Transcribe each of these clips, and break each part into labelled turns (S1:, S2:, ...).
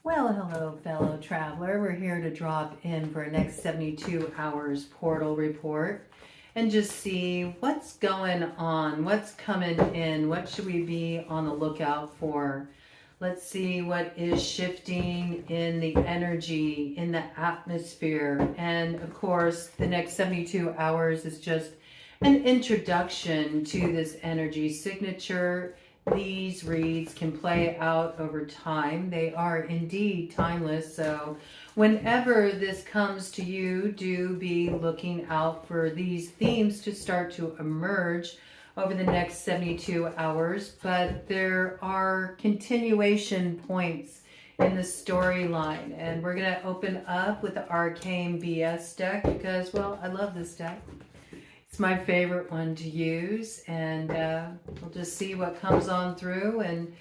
S1: Well, hello, fellow traveler. We're here to drop in for a next 72 hours portal report and just see what's going on, what's coming in, what should we be on the lookout for. Let's see what is shifting in the energy, in the atmosphere. And of course, the next 72 hours is just an introduction to this energy signature. These reads can play out over time. They are indeed timeless. So whenever this comes to you, do be looking out for these themes to start to emerge over the next 72 hours. But there are continuation points in the storyline. And we're going to open up with the ARCANE BS deck because, well, I love this deck. It's my favorite one to use, and we'll just see what comes on through, and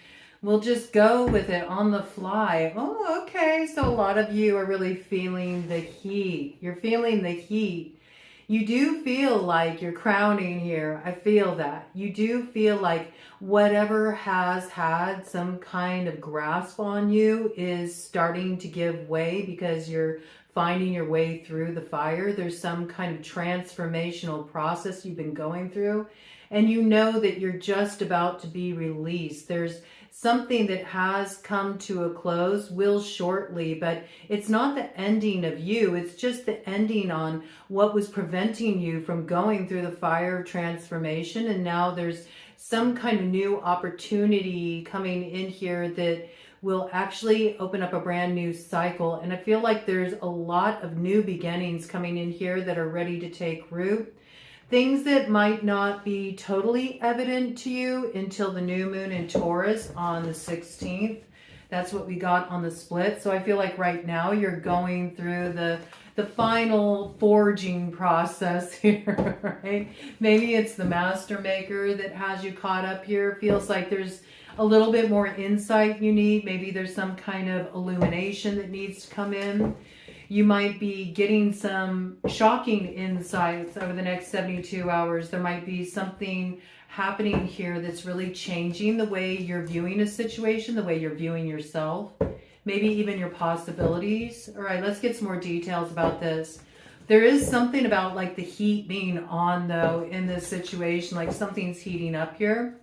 S1: we'll just go with it on the fly. Oh, okay, so a lot of you are really feeling the heat. You're feeling the heat. You do feel like you're crowning here. I feel that. You do feel like whatever has had some kind of grasp on you is starting to give way because you're finding your way through the fire. There's some kind of transformational process you've been going through, and you know that you're just about to be released. There's something that has come to a close, will shortly, but it's not the ending of you. It's just the ending on what was preventing you from going through the fire of transformation. And now there's some kind of new opportunity coming in here that will actually open up a brand new cycle. And I feel like there's a lot of new beginnings coming in here that are ready to take root. Things that might not be totally evident to you until the new moon in Taurus on the 16th. That's what we got on the split. So I feel like right now you're going through the final forging process here, right? Maybe it's the master maker that has you caught up here. Feels like there's a little bit more insight you need. Maybe there's some kind of illumination that needs to come in. You might be getting some shocking insights over the next 72 hours. There might be something happening here that's really changing the way you're viewing a situation, the way you're viewing yourself, maybe even your possibilities. All right, let's get some more details about this. There is something about like the heat being on though in this situation, like something's heating up here.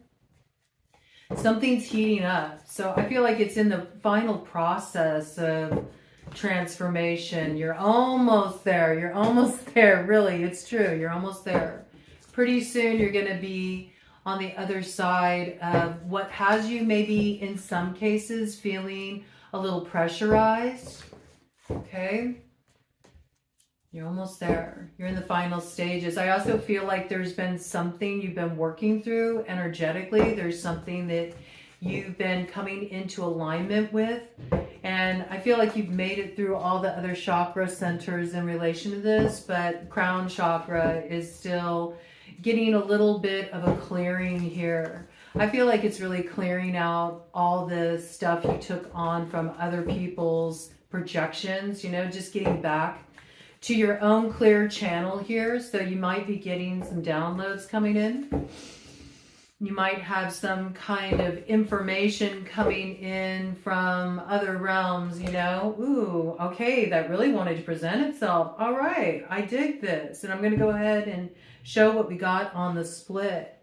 S1: Something's heating up. So I feel like it's in the final process of transformation. You're almost there. You're almost there. Really, it's true. You're almost there. Pretty soon you're going to be on the other side of what has you maybe in some cases feeling a little pressurized. Okay. You're almost there. You're in the final stages. I also feel like there's been something you've been working through energetically. There's something that you've been coming into alignment with. And I feel like you've made it through all the other chakra centers in relation to this, but crown chakra is still getting a little bit of a clearing here. I feel like it's really clearing out all the stuff you took on from other people's projections, you know, just getting back to your own clear channel here. So you might be getting some downloads coming in. You might have some kind of information coming in from other realms, you know. Ooh, okay, that really wanted to present itself. All right, I dig this. And I'm going to go ahead and show what we got on the split.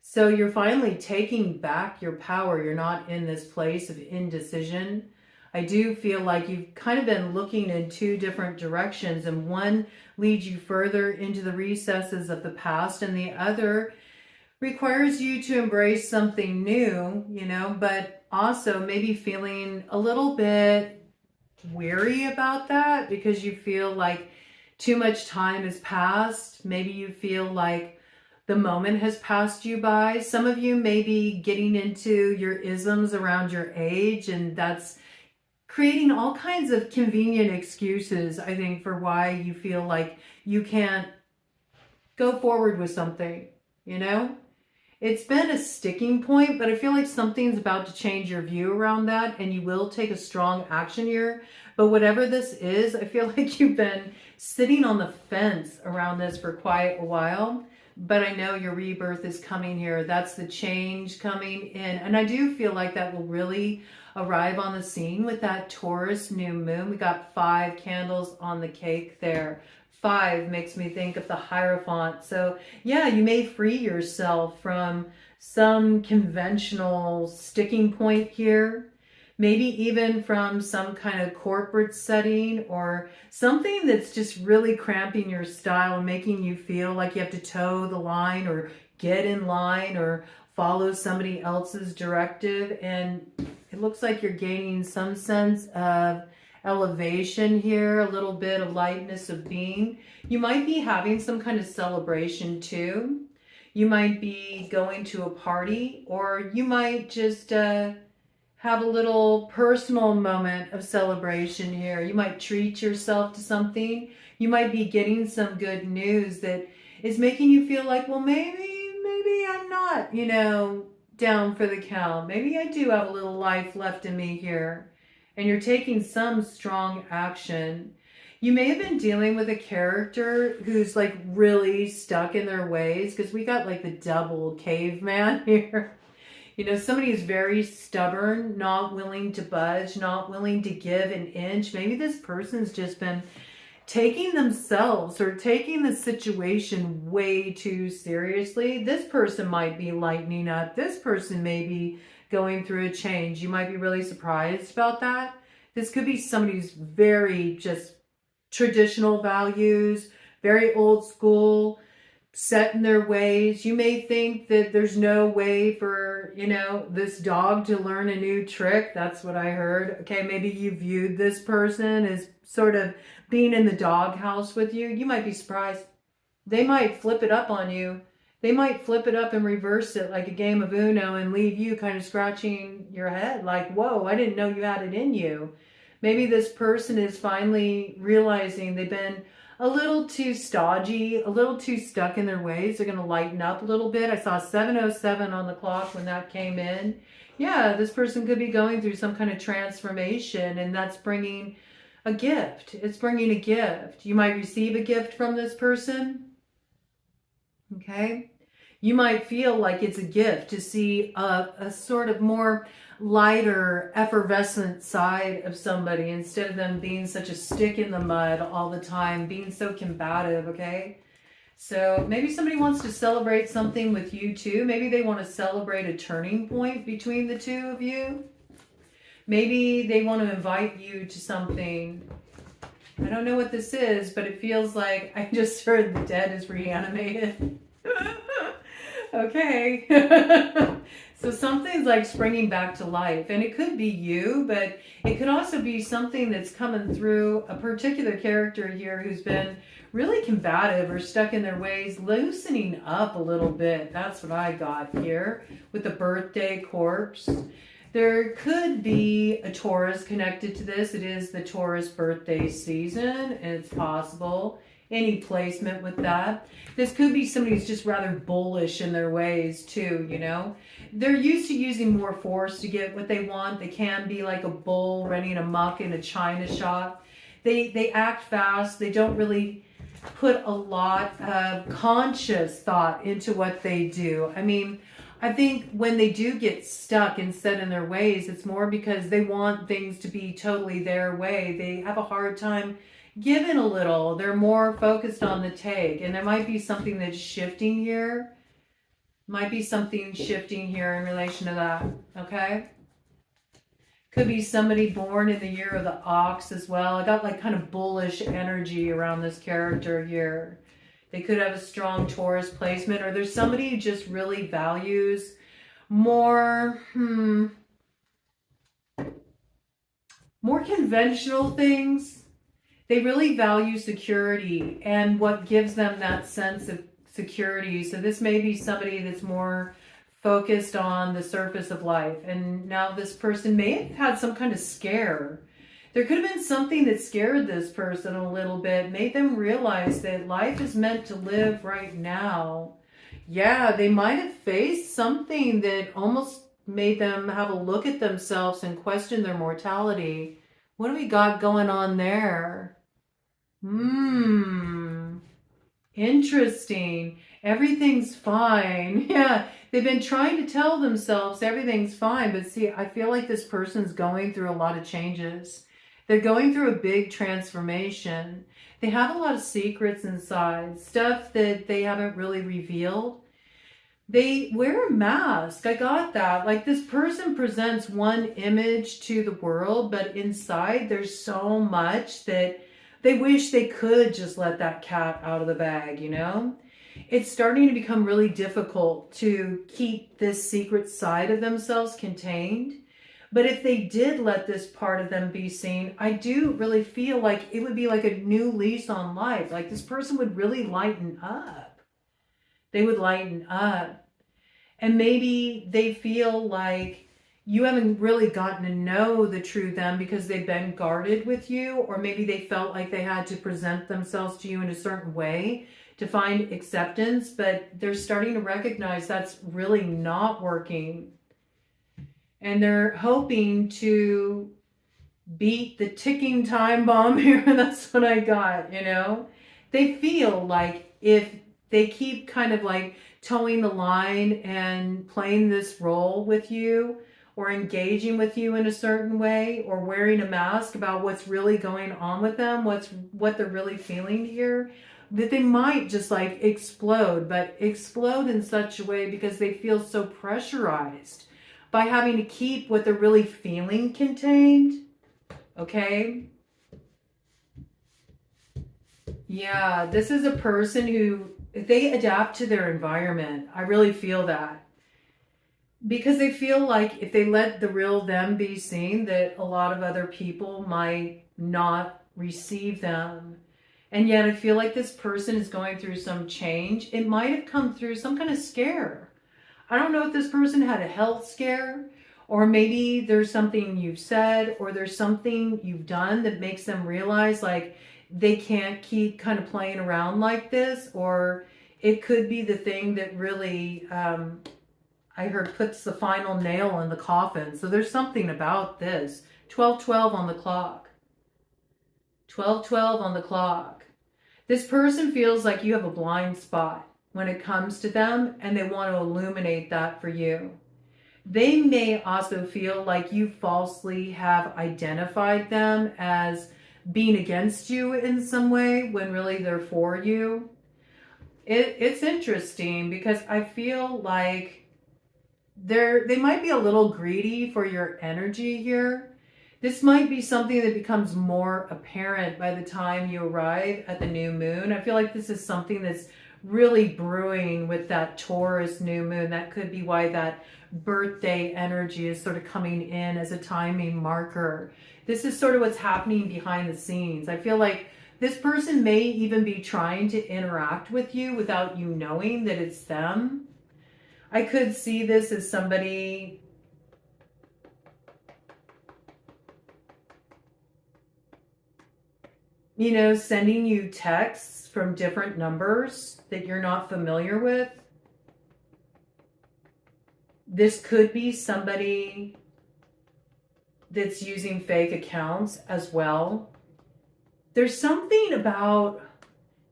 S1: So you're finally taking back your power. You're not in this place of indecision. I do feel like you've kind of been looking in two different directions, and one leads you further into the recesses of the past, and the other requires you to embrace something new, you know, but also maybe feeling a little bit weary about that because you feel like too much time has passed. Maybe you feel like the moment has passed you by. Some of you may be getting into your isms around your age, and that's creating all kinds of convenient excuses, I think, for why you feel like you can't go forward with something, you know? It's been a sticking point, but I feel like something's about to change your view around that, and you will take a strong action here. But whatever this is, I feel like you've been sitting on the fence around this for quite a while. but I know your rebirth is coming here. That's the change coming in. And I do feel like that will really arrive on the scene with that Taurus new moon. We got 5 candles on the cake there. 5 makes me think of the Hierophant. So yeah, you may free yourself from some conventional sticking point here. Maybe even from some kind of corporate setting or something that's just really cramping your style and making you feel like you have to toe the line or get in line or follow somebody else's directive. And it looks like you're gaining some sense of elevation here, a little bit of lightness of being. You might be having some kind of celebration too. You might be going to a party, or you might just have a little personal moment of celebration here. You might treat yourself to something. You might be getting some good news that is making you feel like, well, maybe I'm not, you know, down for the count. Maybe I do have a little life left in me here. And you're taking some strong action. You may have been dealing with a character who's like really stuck in their ways, because we got like the double caveman here. You know, somebody who's very stubborn, not willing to budge, not willing to give an inch. Maybe this person's just been taking themselves or taking the situation way too seriously. This person might be lightening up. This person may be going through a change. You might be really surprised about that. This could be somebody who's very just traditional values, very old school, set in their ways. You may think that there's no way for, you know, this dog to learn a new trick. That's what I heard. Okay, maybe you viewed this person as sort of being in the doghouse with you. You might be surprised. They might flip it up on you. They might flip it up and reverse it like a game of Uno and leave you kind of scratching your head like, whoa, I didn't know you had it in you. Maybe this person is finally realizing they've been a little too stodgy, a little too stuck in their ways. They're going to lighten up a little bit. I saw 7:07 on the clock when that came in. Yeah, this person could be going through some kind of transformation, and that's bringing a gift. It's bringing a gift. You might receive a gift from this person. Okay. You might feel like it's a gift to see a sort of more lighter, effervescent side of somebody instead of them being such a stick in the mud all the time, being so combative, okay? So maybe somebody wants to celebrate something with you too. Maybe they want to celebrate a turning point between the two of you. Maybe they want to invite you to something. I don't know what this is, but it feels like I just heard the dead is reanimated. Okay. So something's like springing back to life, and it could be you, but it could also be something that's coming through a particular character here who's been really combative or stuck in their ways, loosening up a little bit. That's what I got here with the birthday corpse. There could be a Taurus connected to this. It is the Taurus birthday season, and it's possible. Any placement with that. This could be somebody who's just rather bullish in their ways too, you know. They're used to using more force to get what they want. They can be like a bull running amok in a china shop. They act fast. They don't really put a lot of conscious thought into what they do. I mean, I think when they do get stuck and set in their ways, it's more because they want things to be totally their way. They have a hard time giving a little. They're more focused on the take, and there might be something that's shifting here. Might be something shifting here in relation to that, okay? Could be somebody born in the year of the ox as well. I got like kind of bullish energy around this character here. They could have a strong Taurus placement, or there's somebody who just really values more, more conventional things. They really value security and what gives them that sense of security. So this may be somebody that's more focused on the surface of life. And now this person may have had some kind of scare. There could have been something that scared this person a little bit, made them realize that life is meant to live right now. Yeah, they might have faced something that almost made them have a look at themselves and question their mortality. What do we got going on there? Interesting. Everything's fine. Yeah, they've been trying to tell themselves everything's fine. But see, I feel like this person's going through a lot of changes. They're going through a big transformation. They have a lot of secrets inside, stuff that they haven't really revealed. They wear a mask. I got that. Like, this person presents one image to the world, but inside there's so much that they wish they could just let that cat out of the bag, you know? It's starting to become really difficult to keep this secret side of themselves contained. But if they did let this part of them be seen, I do really feel like it would be like a new lease on life. Like, this person would really lighten up. They would lighten up. And maybe they feel like you haven't really gotten to know the true them because they've been guarded with you, or maybe they felt like they had to present themselves to you in a certain way to find acceptance, but they're starting to recognize that's really not working. And they're hoping to beat the ticking time bomb here. That's what I got, you know? They feel like if they keep kind of like towing the line and playing this role with you, or engaging with you in a certain way, or wearing a mask about what's really going on with them, what they're really feeling here, that they might just like explode, but explode in such a way because they feel so pressurized by having to keep what they're really feeling contained. Okay? Yeah, this is a person who, they adapt to their environment. I really feel that. Because they feel like if they let the real them be seen, that a lot of other people might not receive them. And yet I feel like this person is going through some change. It might have come through some kind of scare. I don't know if this person had a health scare, or maybe there's something you've said, or there's something you've done that makes them realize like they can't keep kind of playing around like this, or it could be the thing that really, I heard, puts the final nail in the coffin. So there's something about this. 12:12 on the clock. 12:12 on the clock. This person feels like you have a blind spot when it comes to them, and they want to illuminate that for you. They may also feel like you falsely have identified them as being against you in some way when really they're for you. It's interesting because I feel like they might be a little greedy for your energy here. This might be something that becomes more apparent by the time you arrive at the new moon. I feel like this is something that's really brewing with that Taurus new moon. That could be why that birthday energy is sort of coming in as a timing marker. This is sort of what's happening behind the scenes. I feel like this person may even be trying to interact with you without you knowing that it's them. I could see this as somebody sending you texts from different numbers that you're not familiar with. This could be somebody that's using fake accounts as well. There's something about,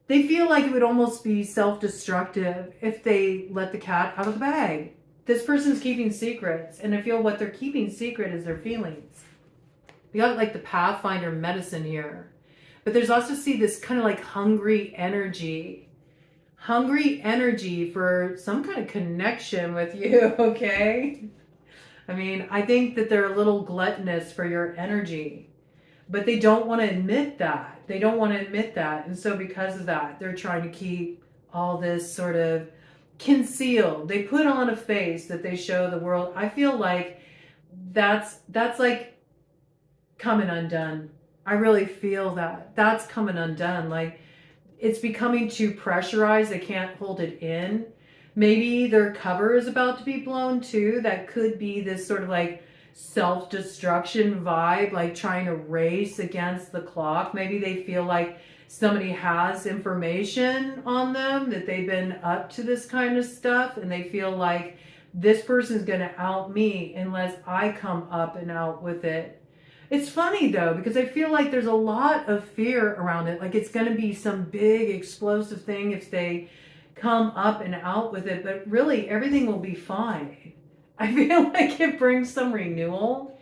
S1: they feel like it would almost be self-destructive if they let the cat out of the bag. This person's keeping secrets, and I feel what they're keeping secret is their feelings. We got like the Pathfinder medicine here. But there's also, see, this kind of like hungry energy for some kind of connection with you, okay? I mean, I think that they're a little gluttonous for your energy, but they don't want to admit that. They don't want to admit that. And so because of that, they're trying to keep all this sort of concealed. They put on a face that they show the world. I feel like that's like coming undone. I really feel that. That's coming undone. Like, it's becoming too pressurized. They can't hold it in. Maybe their cover is about to be blown too. That could be this sort of like self-destruction vibe, like trying to race against the clock. Maybe they feel like somebody has information on them, that they've been up to this kind of stuff, and they feel like this person's going to out me unless I come up and out with it. It's funny though, because I feel like there's a lot of fear around it. Like it's going to be some big explosive thing if they come up and out with it, but really everything will be fine. I feel like it brings some renewal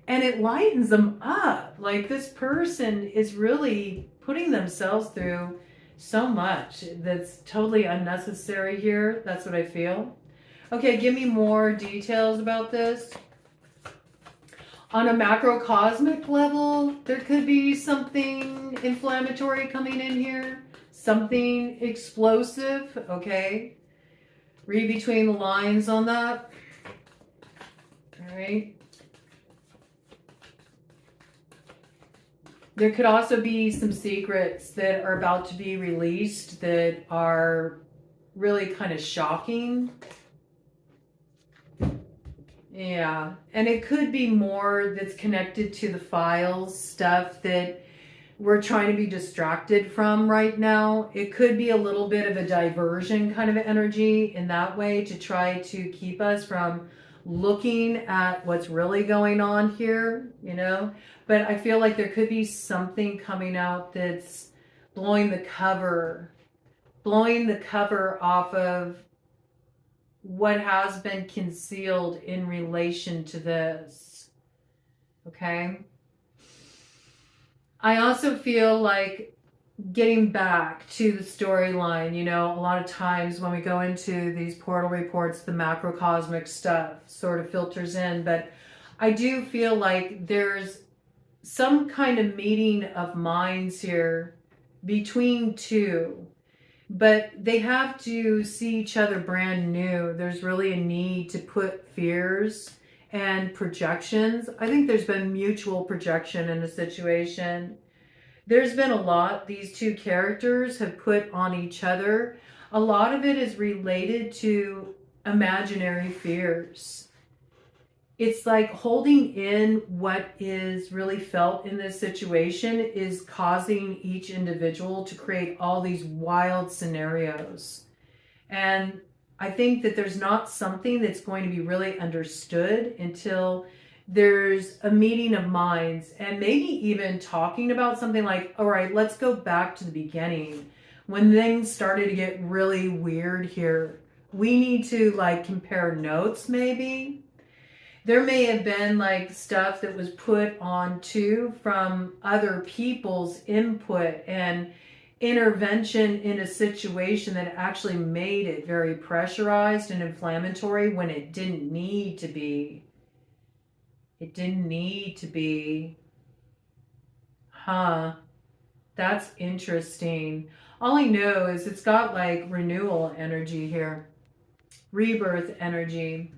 S1: and it lightens them up. Like this person is really putting themselves through so much that's totally unnecessary here. That's what I feel. Okay, give me more details about this. On a macrocosmic level, there could be something inflammatory coming in here. Something explosive, okay? Read between the lines on that. All right. There could also be some secrets that are about to be released that are really kind of shocking. Yeah, and it could be more that's connected to the files stuff that we're trying to be distracted from right now. It could be a little bit of a diversion kind of energy in that way to try to keep us from looking at what's really going on here, you know. But I feel like there could be something coming out that's blowing the cover off of what has been concealed in relation to this. Okay. I also feel like getting back to the storyline, you know, a lot of times when we go into these portal reports, the macrocosmic stuff sort of filters in, but I do feel like there's some kind of meeting of minds here between two, but they have to see each other brand new. There's really a need to put fears and projections. I think there's been mutual projection in the situation. There's been a lot these two characters have put on each other. A lot of it is related to imaginary fears. It's like holding in what is really felt in this situation is causing each individual to create all these wild scenarios. And I think that there's not something that's going to be really understood until there's a meeting of minds and maybe even talking about something like, all right, let's go back to the beginning when things started to get really weird here. We need to like compare notes maybe. There may have been like stuff that was put on too from other people's input and intervention in a situation that actually made it very pressurized and inflammatory when it didn't need to be. It didn't need to be. Huh. That's interesting. All I know is it's got like renewal energy here. Rebirth energy.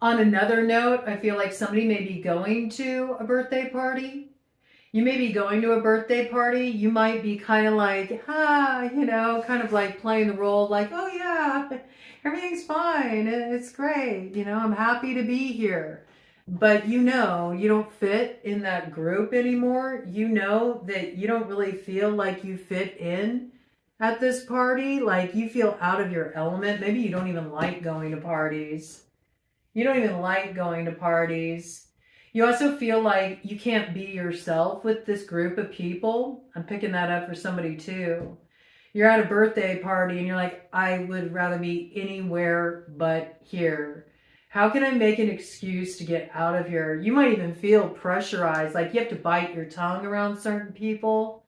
S1: On another note, I feel like somebody may be going to a birthday party. You may be going to a birthday party. You might be kind of like, you know, kind of like playing the role like, oh yeah, everything's fine. It's great. You know, I'm happy to be here. But you know, you don't fit in that group anymore. You know that you don't really feel like you fit in at this party. Like you feel out of your element. Maybe you don't even like going to parties. You don't even like going to parties. You also feel like you can't be yourself with this group of people. I'm picking that up for somebody too. You're at a birthday party and you're like, I would rather be anywhere but here. How can I make an excuse to get out of here? You might even feel pressurized, like you have to bite your tongue around certain people.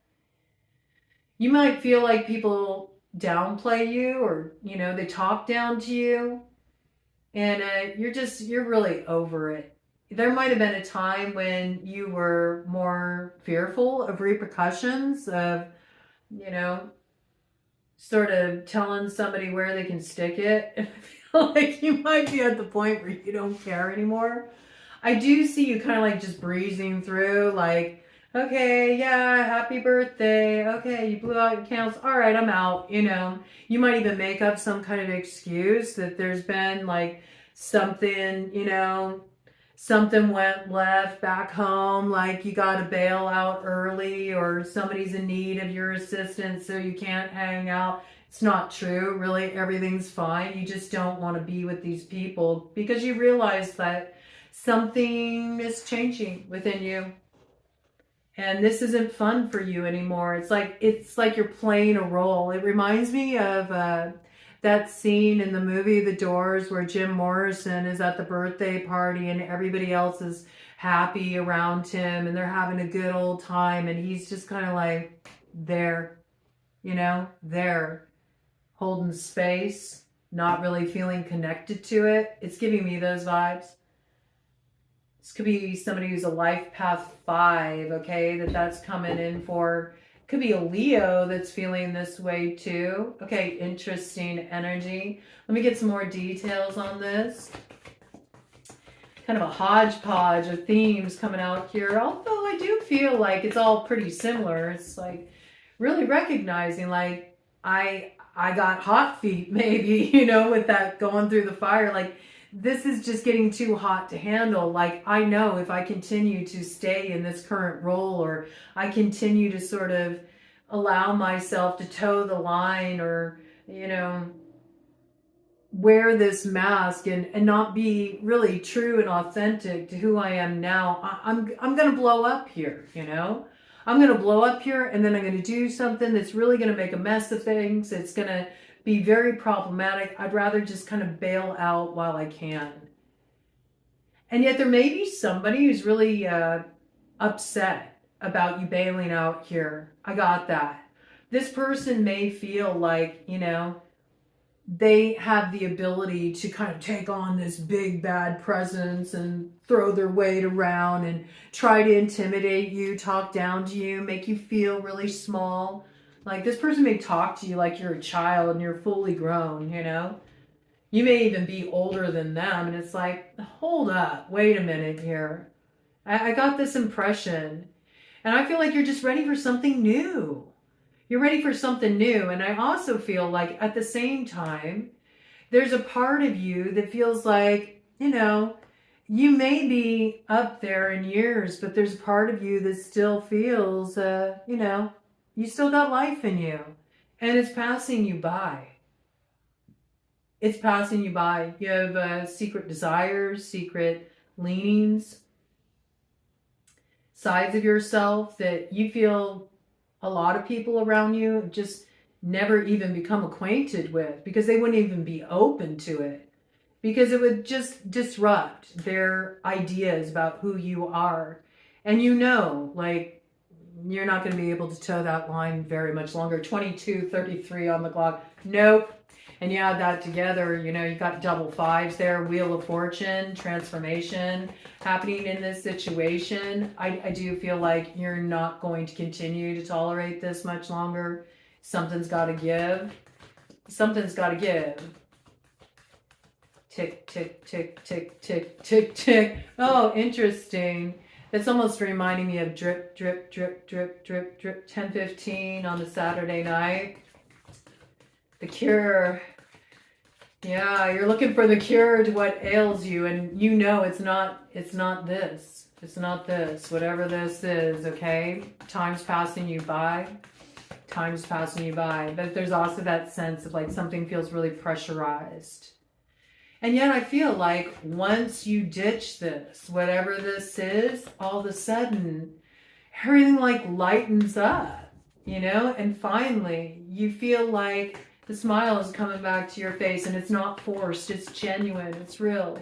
S1: You might feel like people downplay you or, you know, they talk down to you. And you're really over it. There might have been a time when you were more fearful of repercussions of, you know, sort of telling somebody where they can stick it. And I feel like you might be at the point where you don't care anymore. I do see you kind of like just breezing through like, okay, yeah, happy birthday. Okay, you blew out your candles. All right, I'm out, you know. You might even make up some kind of excuse that there's been like something, you know, something went left back home, like you got to bail out early or somebody's in need of your assistance so you can't hang out. It's not true. Really, everything's fine. You just don't want to be with these people because you realize that something is changing within you. And this isn't fun for you anymore. It's like you're playing a role. It reminds me of that scene in the movie The Doors where Jim Morrison is at the birthday party and everybody else is happy around him and they're having a good old time, and he's just kind of like there, you know, there, holding space, not really feeling connected to it. It's giving me those vibes. This could be somebody who's a life path 5, okay, that's coming in for. Could be a Leo that's feeling this way too. Okay, interesting energy. Let me get some more details on this. Kind of a hodgepodge of themes coming out here, although I do feel like it's all pretty similar. It's like really recognizing like I got hot feet maybe, you know, with that going through the fire. Like this is just getting too hot to handle. Like I know if I continue to stay in this current role, or I continue to sort of allow myself to toe the line, or, you know, wear this mask and not be really true and authentic to who I am now, I'm going to blow up here, you know? I'm going to blow up here, and then I'm going to do something that's really going to make a mess of things. It's going to be very problematic. I'd rather just kind of bail out while I can. And yet there may be somebody who's really upset about you bailing out here. I got that. This person may feel like, you know, they have the ability to kind of take on this big bad presence and throw their weight around and try to intimidate you, talk down to you, make you feel really small. Like this person may talk to you like you're a child and you're fully grown, you know? You may even be older than them, and it's like, hold up, wait a minute here. I got this impression, and I feel like you're just ready for something new. You're ready for something new. And I also feel like at the same time, there's a part of you that feels like, you know, you may be up there in years, but there's a part of you that still feels, you know, you still got life in you, and it's passing you by. It's passing you by. You have secret desires, secret leanings, sides of yourself that you feel a lot of people around you just never even become acquainted with, because they wouldn't even be open to it, because it would just disrupt their ideas about who you are. And you know, like, you're not going to be able to toe that line very much longer. 22:33 on the clock. Nope. And you add that together, you know, you got double 5s there, Wheel of Fortune, transformation happening in this situation. I do feel like you're not going to continue to tolerate this much longer. Something's got to give. Something's got to give. Tick, tick, tick, tick, tick, tick, tick. Oh, interesting. That's almost reminding me of drip, drip, drip, drip, drip, drip. 10:15 on the Saturday night. The cure. Yeah, you're looking for the cure to what ails you, and you know it's not this. It's not this. Whatever this is, okay? Time's passing you by. Time's passing you by. But there's also that sense of like something feels really pressurized. And yet I feel like once you ditch this, whatever this is, all of a sudden everything like lightens up, you know? And finally you feel like the smile is coming back to your face, and it's not forced, it's genuine, it's real.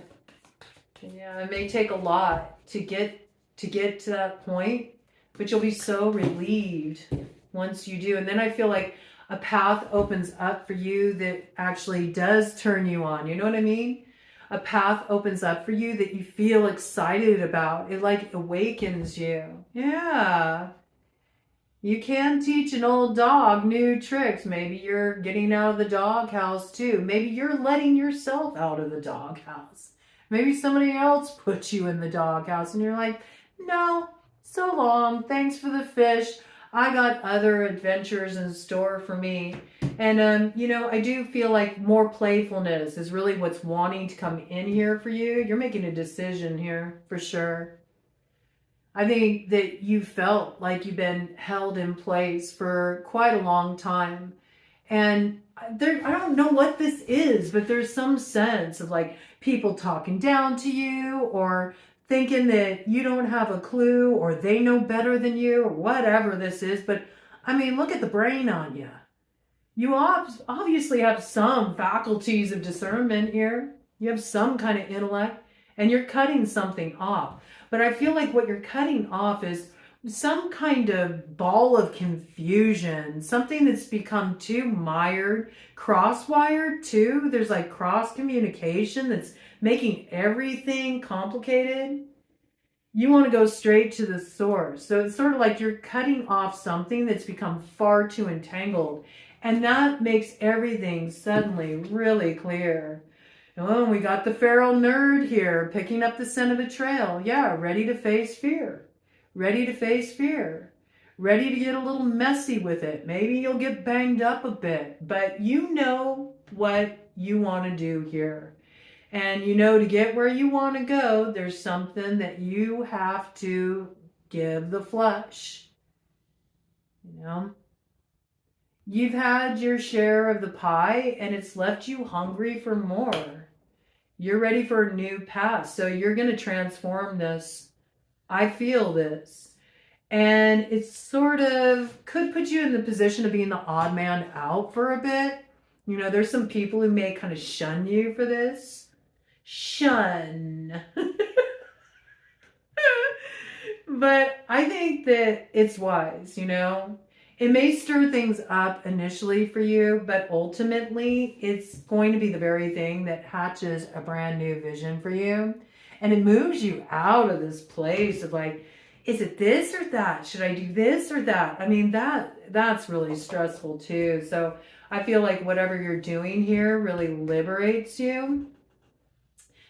S1: And yeah, it may take a lot to get to that point, but you'll be so relieved once you do. And then I feel like a path opens up for you that actually does turn you on. You know what I mean? A path opens up for you that you feel excited about. It like awakens you. Yeah. You can teach an old dog new tricks. Maybe you're getting out of the doghouse too. Maybe you're letting yourself out of the doghouse. Maybe somebody else put you in the doghouse and you're like, no, so long. Thanks for the fish. I got other adventures in store for me. And, you know, I do feel like more playfulness is really what's wanting to come in here for you. You're making a decision here for sure. I think that you felt like you've been held in place for quite a long time. And I don't know what this is, but there's some sense of like people talking down to you, or thinking that you don't have a clue or they know better than you or whatever this is. But I mean, look at the brain on you. You obviously have some faculties of discernment here. You have some kind of intellect, and you're cutting something off. But I feel like what you're cutting off is some kind of ball of confusion, something that's become too mired, cross-wired too. There's like cross communication that's making everything complicated. You want to go straight to the source. So it's sort of like you're cutting off something that's become far too entangled. And that makes everything suddenly really clear. Oh, we got the feral nerd here picking up the scent of a trail. Yeah, ready to face fear. Ready to face fear. Ready to get a little messy with it. Maybe you'll get banged up a bit. But you know what you want to do here. And you know, to get where you want to go, there's something that you have to give the flesh. You know? You've had your share of the pie and it's left you hungry for more. You're ready for a new path. So you're going to transform this. I feel this. And it sort of could put you in the position of being the odd man out for a bit. You know, there's some people who may kind of shun you for this. Shun. But I think that it's wise, you know. It may stir things up initially for you, but ultimately it's going to be the very thing that hatches a brand new vision for you. And it moves you out of this place of like, is it this or that? Should I do this or that? I mean, that's really stressful too. So I feel like whatever you're doing here really liberates you.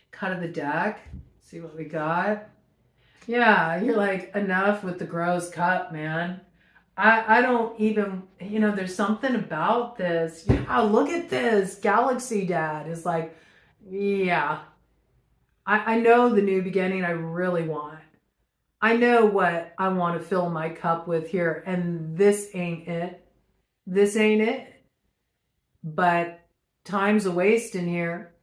S1: Cut of the deck. See what we got. Yeah, you're like, enough with the gross cut, man. I don't even, you know, there's something about this. Yeah, look at this. Galaxy Dad is like, yeah, I know the new beginning I really want. I know what I want to fill my cup with here. And this ain't it. This ain't it. But time's a waste in here.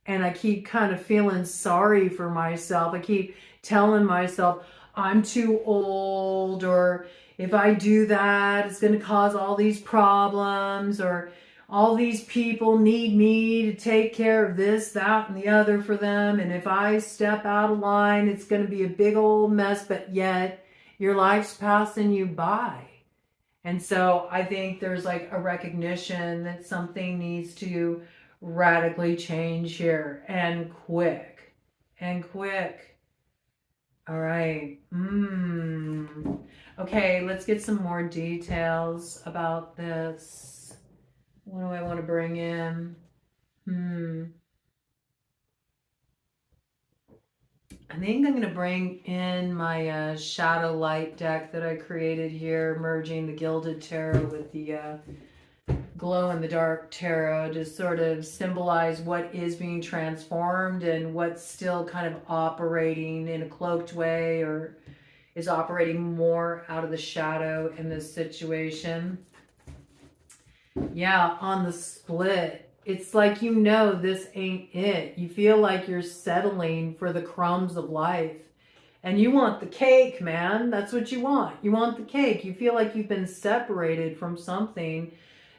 S1: And I keep kind of feeling sorry for myself. I keep telling myself I'm too old, or if I do that, it's going to cause all these problems, or all these people need me to take care of this, that, and the other for them. And if I step out of line, it's going to be a big old mess, but yet your life's passing you by. And so I think there's like a recognition that something needs to radically change here, and quick, and quick. All right. Okay, let's get some more details about this. What do I want to bring in? I think I'm going to bring in my Shadow Light deck that I created here, merging the Gilded Tarot with the Glow in the Dark Tarot to sort of symbolize what is being transformed and what's still kind of operating in a cloaked way, or is operating more out of the shadow in this situation. Yeah, on the split, it's like, you know, this ain't it. You feel like you're settling for the crumbs of life. And you want the cake, man. That's what you want. You want the cake. You feel like you've been separated from something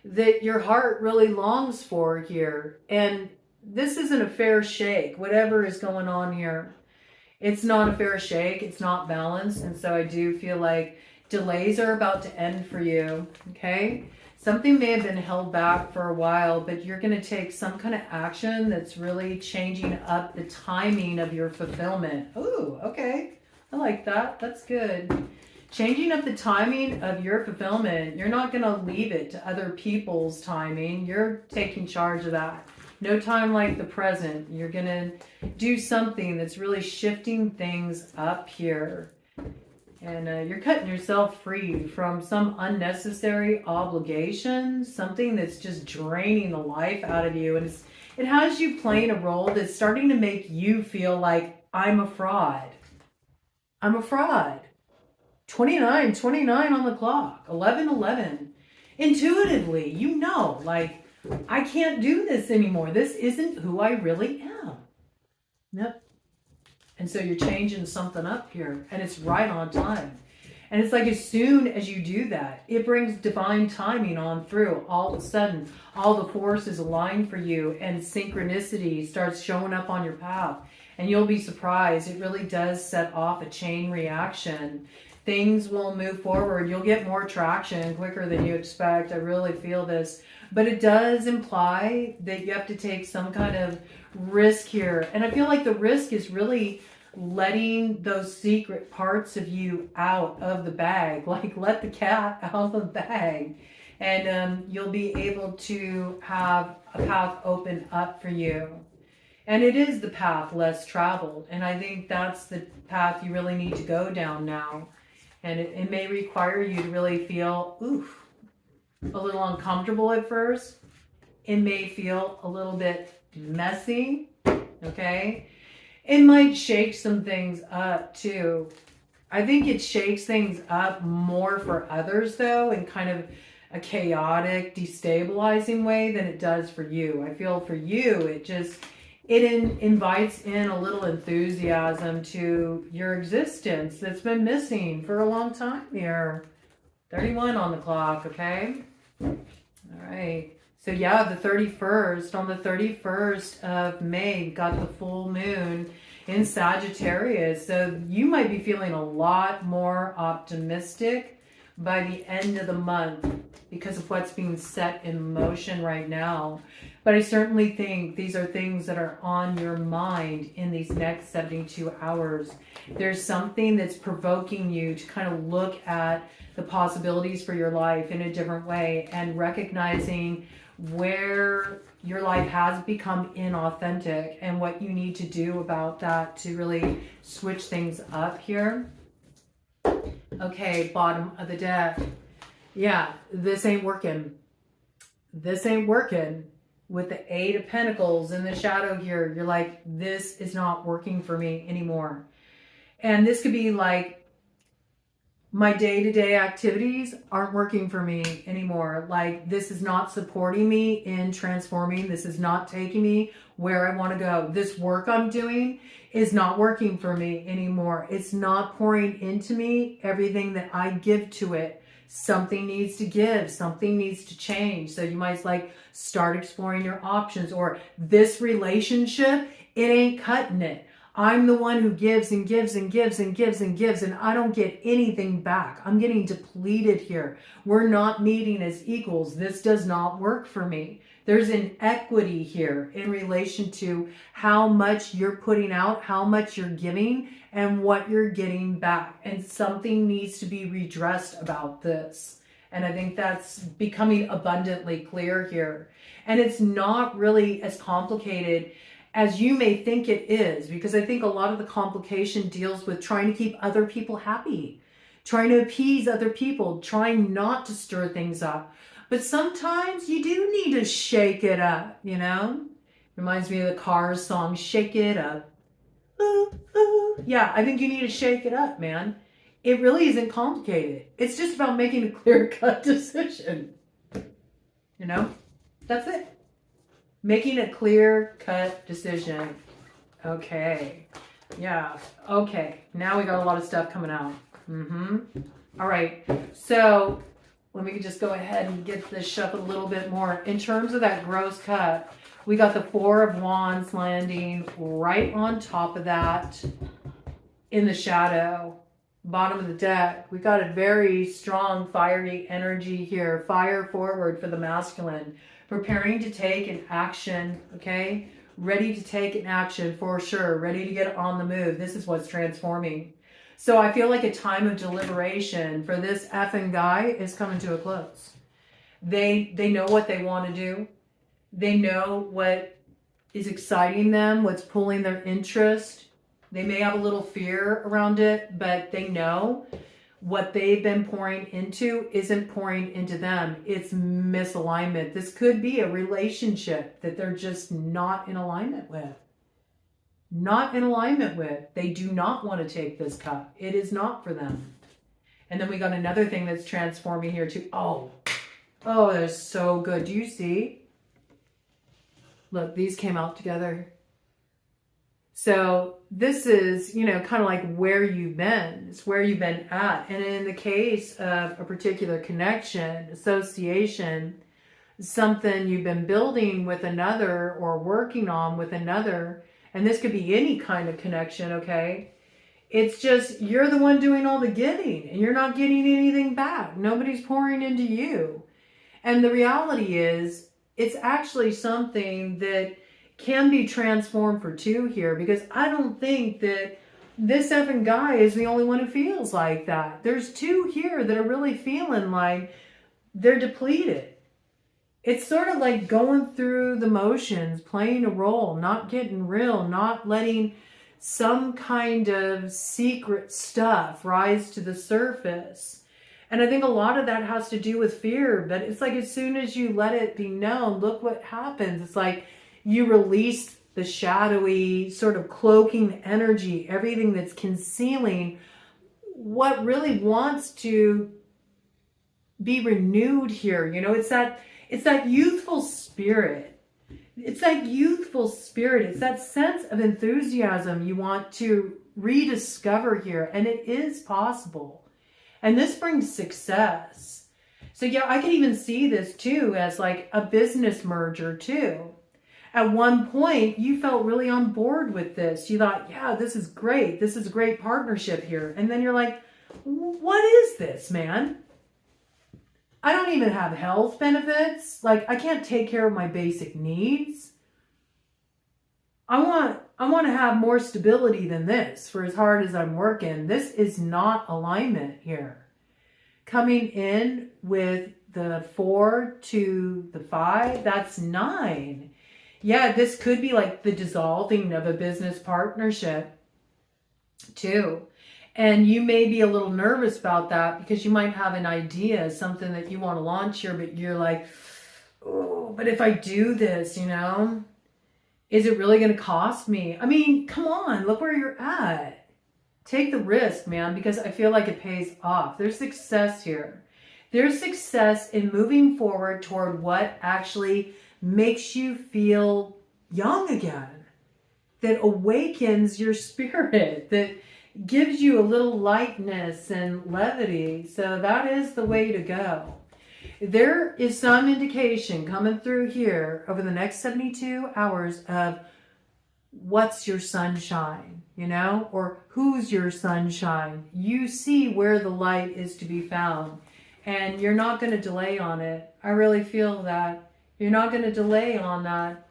S1: that your heart really longs for here. And this isn't a fair shake. Whatever is going on here, it's not a fair shake. It's not balanced. And so I do feel like delays are about to end for you. Okay? Something may have been held back for a while, but you're going to take some kind of action that's really changing up the timing of your fulfillment. Ooh, okay. I like that. That's good. Changing up the timing of your fulfillment. You're not going to leave it to other people's timing. You're taking charge of that. No time like the present. You're going to do something that's really shifting things up here. And you're cutting yourself free from some unnecessary obligation, something that's just draining the life out of you. And it has you playing a role that's starting to make you feel like, I'm a fraud. I'm a fraud. 29 on the clock. 11. Intuitively, you know, like, I can't do this anymore. This isn't who I really am. Yep. And so you're changing something up here, and it's right on time. And it's like as soon as you do that, it brings divine timing on through. All of a sudden, all the forces align for you, and synchronicity starts showing up on your path. And you'll be surprised. It really does set off a chain reaction. Things will move forward. You'll get more traction quicker than you expect. I really feel this. But it does imply that you have to take some kind of risk here. And I feel like the risk is really letting those secret parts of you out of the bag. Like, let the cat out of the bag. And you'll be able to have a path open up for you. And it is the path less traveled. And I think that's the path you really need to go down now. And it may require you to really feel, a little uncomfortable at first. It may feel a little bit messy, okay? It might shake some things up too. I think it shakes things up more for others though, in kind of a chaotic, destabilizing way than it does for you. I feel for you, it invites in a little enthusiasm to your existence that's been missing for a long time here. 31 on the clock, okay? All right. So yeah, the 31st, on the 31st of May, got the full moon in Sagittarius. So you might be feeling a lot more optimistic by the end of the month because of what's being set in motion right now. But I certainly think these are things that are on your mind in these next 72 hours. There's something that's provoking you to kind of look at the possibilities for your life in a different way and recognizing where your life has become inauthentic and what you need to do about that to really switch things up here. Okay, bottom of the deck. Yeah, this ain't working. This ain't working. With the 8 of Pentacles in the shadow here, you're like, this is not working for me anymore. And this could be like, my day-to-day activities aren't working for me anymore. Like, this is not supporting me in transforming. This is not taking me where I want to go. This work I'm doing is not working for me anymore. It's not pouring into me everything that I give to it. Something needs to give. Something needs to change. So you might like start exploring your options. Or this relationship, it ain't cutting it. I'm the one who gives and gives and gives and gives and gives, and I don't get anything back. I'm getting depleted here. We're not meeting as equals. This does not work for me. There's inequity here in relation to how much you're putting out, how much you're giving, and what you're getting back. And something needs to be redressed about this. And I think that's becoming abundantly clear here. And it's not really as complicated as you may think it is, because I think a lot of the complication deals with trying to keep other people happy, trying to appease other people, trying not to stir things up. But sometimes you do need to shake it up, you know? Reminds me of the Cars song, Shake It Up. Ooh, ooh. Yeah, I think you need to shake it up, man. It really isn't complicated. It's just about making a clear-cut decision. You know? That's it. Making a clear-cut decision. Okay. Yeah. Okay. Now we got a lot of stuff coming out. All right. So let me just go ahead and get this shuffled a little bit more. In terms of that gross cut, we got the 4 of Wands landing right on top of that in the shadow. Bottom of the deck, we got a very strong fiery energy here. Fire forward for the masculine. Preparing to take an action, okay? Ready to take an action for sure. Ready to get on the move. This is what's transforming. So I feel like a time of deliberation for this effing guy is coming to a close. They know what they want to do. They know what is exciting them, what's pulling their interest. They may have a little fear around it, but they know what they've been pouring into isn't pouring into them. It's misalignment. This could be a relationship that they're just not in alignment with. Not in alignment with. They do not want to take this cup. It is not for them. And then we got another thing that's transforming here too. Oh, that's so good. Do you see? Look, these came out together. So this is, you know, kind of like where you've been. It's where you've been at. And in the case of a particular connection, association, something you've been building with another or working on with another, and this could be any kind of connection, okay? It's just you're the one doing all the giving and you're not getting anything back. Nobody's pouring into you. And the reality is it's actually something that can be transformed for two here, because I don't think that this effing guy is the only one who feels like that. There's two here that are really feeling like they're depleted. It's sort of like going through the motions, playing a role, not getting real, not letting some kind of secret stuff rise to the surface. And I think a lot of that has to do with fear, but it's like as soon as you let it be known, look what happens. It's like you release the shadowy sort of cloaking energy, everything that's concealing what really wants to be renewed here. You know, it's that youthful spirit. It's that youthful spirit. It's that sense of enthusiasm you want to rediscover here. And it is possible. And this brings success. So yeah, I can even see this too as like a business merger too. At one point, you felt really on board with this. You thought, yeah, this is great. This is a great partnership here. And then you're like, what is this, man? I don't even have health benefits. Like, I can't take care of my basic needs. I want to have more stability than this for as hard as I'm working. This is not alignment here. Coming in with the 4 to the 5, that's 9. Yeah, this could be like the dissolving of a business partnership too. And you may be a little nervous about that because you might have an idea, something that you want to launch here, but you're like, oh, but if I do this, you know, is it really going to cost me? I mean, come on, look where you're at. Take the risk, man, because I feel like it pays off. There's success here. There's success in moving forward toward what actually makes you feel young again, that awakens your spirit, that gives you a little lightness and levity. So that is the way to go. There is some indication coming through here over the next 72 hours of what's your sunshine, you know, or who's your sunshine. You see where the light is to be found, and you're not going to delay on it. I really feel that. You're not going to delay on that.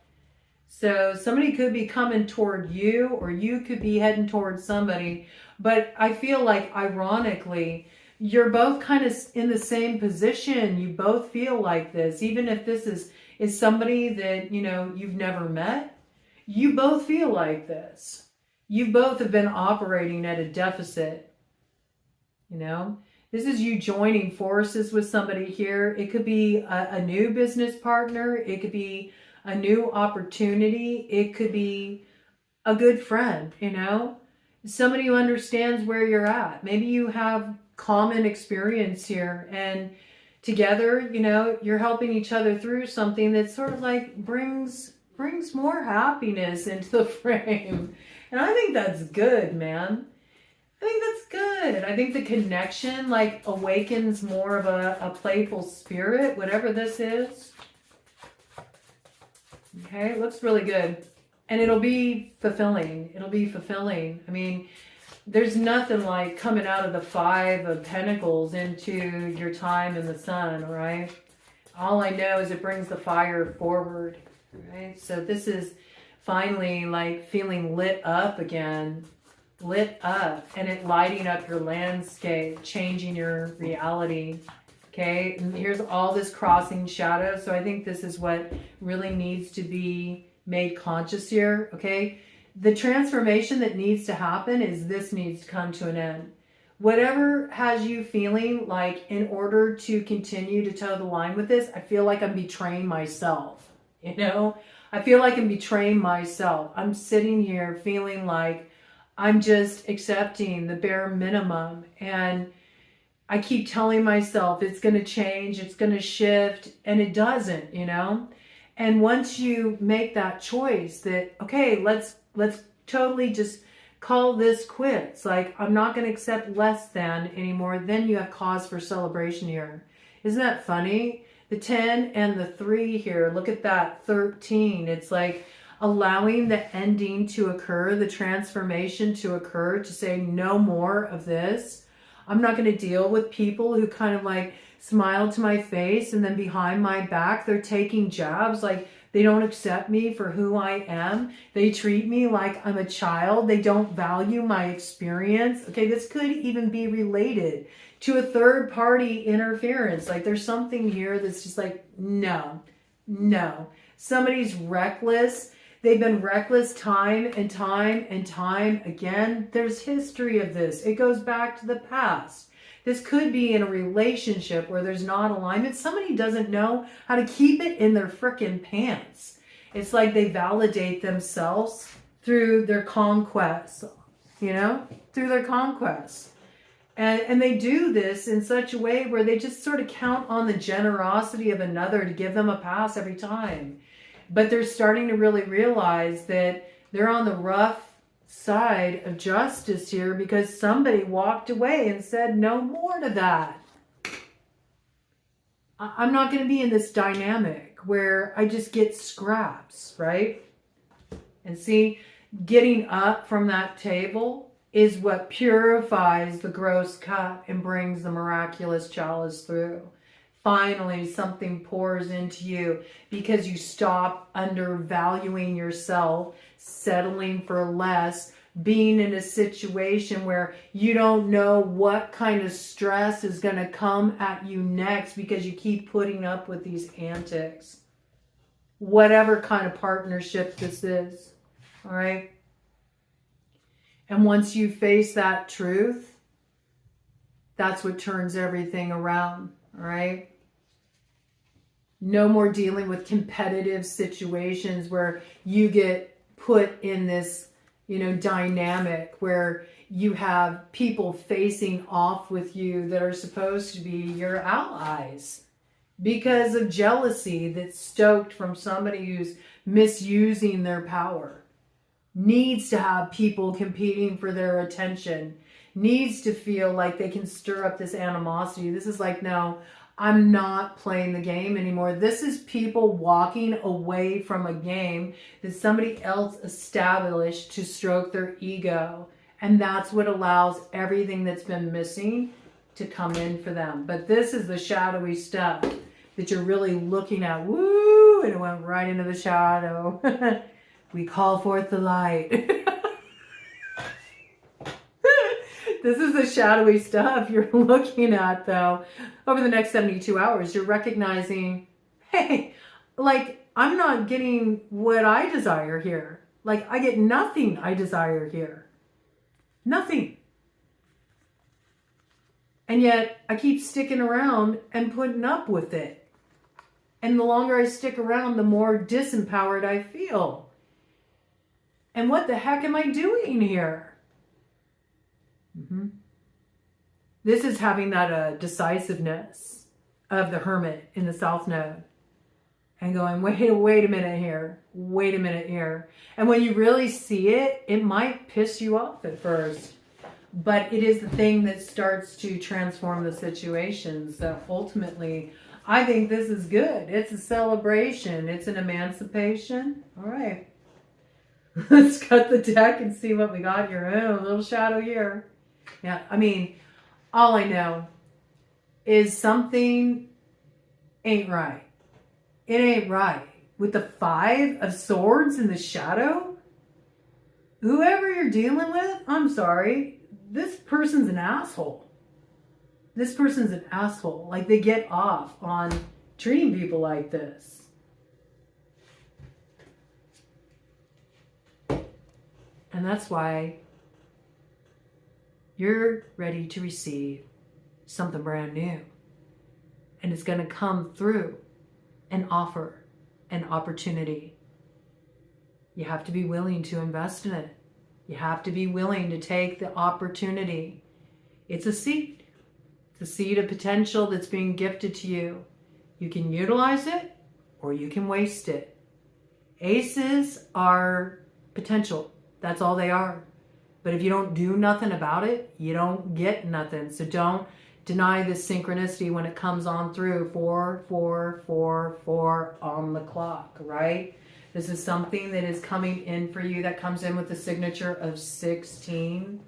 S1: So somebody could be coming toward you, or you could be heading towards somebody. But I feel like, ironically, you're both kind of in the same position. You both feel like this. Even if this is somebody that, you know, you've never met, you both feel like this. You both have been operating at a deficit, you know. This is you joining forces with somebody here. It could be a new business partner. It could be a new opportunity. It could be a good friend, you know. Somebody who understands where you're at. Maybe you have common experience here, and together, you know, you're helping each other through something that sort of like brings more happiness into the frame. And I think that's good, man. I think that's good. I think the connection like awakens more of a playful spirit, whatever this is. Okay, it looks really good. And it'll be fulfilling. It'll be fulfilling. I mean, there's nothing like coming out of the 5 of Pentacles into your time in the sun, right? All I know is it brings the fire forward, right? So this is finally like feeling lit up again. Lit up, and it lighting up your landscape, changing your reality. Okay, and here's all this crossing shadow. So I think this is what really needs to be made conscious here. Okay, the transformation that needs to happen is this needs to come to an end. Whatever has you feeling like, in order to continue to toe the line with this, I feel like I'm betraying myself. You know, I feel like I'm betraying myself. I'm sitting here feeling like I'm just accepting the bare minimum, and I keep telling myself it's going to change, it's going to shift, and it doesn't, you know. And once you make that choice that, okay, let's totally just call this quits. Like, I'm not going to accept less than anymore. Then you have cause for celebration here. Isn't that funny? The 10 and the 3 here. Look at that. 13. It's like allowing the ending to occur, the transformation to occur, to say no more of this. I'm not going to deal with people who kind of like smile to my face and then behind my back they're taking jabs. Like, they don't accept me for who I am. They treat me like I'm a child. They don't value my experience. Okay, this could even be related to a third party interference. Like, there's something here that's just like, no. Somebody's reckless. They've been reckless time and time and time again. There's history of this. It goes back to the past. This could be in a relationship where there's not alignment. Somebody doesn't know how to keep it in their frickin' pants. It's like they validate themselves through their conquests, through their conquests. And they do this in such a way where they just sort of count on the generosity of another to give them a pass every time. But they're starting to really realize that they're on the rough side of justice here because somebody walked away and said no more to that. I'm not going to be in this dynamic where I just get scraps, right? And see, getting up from that table is what purifies the gross cup and brings the miraculous chalice through. Finally, something pours into you because you stop undervaluing yourself, settling for less, being in a situation where you don't know what kind of stress is going to come at you next because you keep putting up with these antics. Whatever kind of partnership this is, all right? And once you face that truth, that's what turns everything around, all right? No more dealing with competitive situations where you get put in this, dynamic where you have people facing off with you that are supposed to be your allies because of jealousy that's stoked from somebody who's misusing their power. Needs to have people competing for their attention. Needs to feel like they can stir up this animosity. This is like, no, I'm not playing the game anymore. This is people walking away from a game that somebody else established to stroke their ego. And that's what allows everything that's been missing to come in for them. But this is the shadowy stuff that you're really looking at. Woo! And it went right into the shadow. We call forth the light. This is the shadowy stuff you're looking at, though. Over the next 72 hours, you're recognizing, hey, like, I'm not getting what I desire here. Like, I get nothing I desire here. Nothing. And yet, I keep sticking around and putting up with it. And the longer I stick around, the more disempowered I feel. And what the heck am I doing here? This is having that decisiveness of the hermit in the South Node. And going, wait a minute here. Wait a minute here. And when you really see it, it might piss you off at first. But it is the thing that starts to transform the situations. So ultimately, I think this is good. It's a celebration. It's an emancipation. All right. Let's cut the deck and see what we got here. Oh, a little shadow here. Yeah, I mean, all I know is something ain't right. It ain't right. With the 5 of Swords in the shadow, whoever you're dealing with, I'm sorry, this person's an asshole. This person's an asshole. Like, they get off on treating people like this. And that's why you're ready to receive something brand new. And it's going to come through and offer an opportunity. You have to be willing to invest in it. You have to be willing to take the opportunity. It's a seed. It's a seed of potential that's being gifted to you. You can utilize it or you can waste it. Aces are potential. That's all they are. But if you don't do nothing about it, you don't get nothing. So don't deny this synchronicity when it comes on through. 4, 4, 4, 4 on the clock, right? This is something that is coming in for you that comes in with the signature of 16.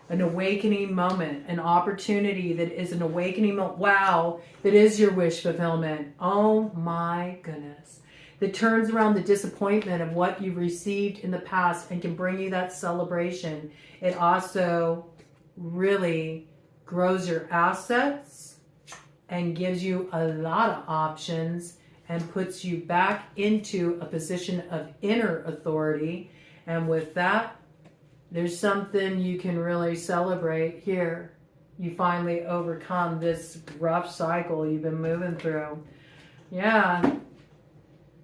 S1: An awakening moment, an opportunity that is an awakening moment. Wow, that is your wish fulfillment. Oh my goodness. That turns around the disappointment of what you've received in the past and can bring you that celebration. It also really grows your assets and gives you a lot of options and puts you back into a position of inner authority. And with that, there's something you can really celebrate here. You finally overcome this rough cycle you've been moving through. Yeah.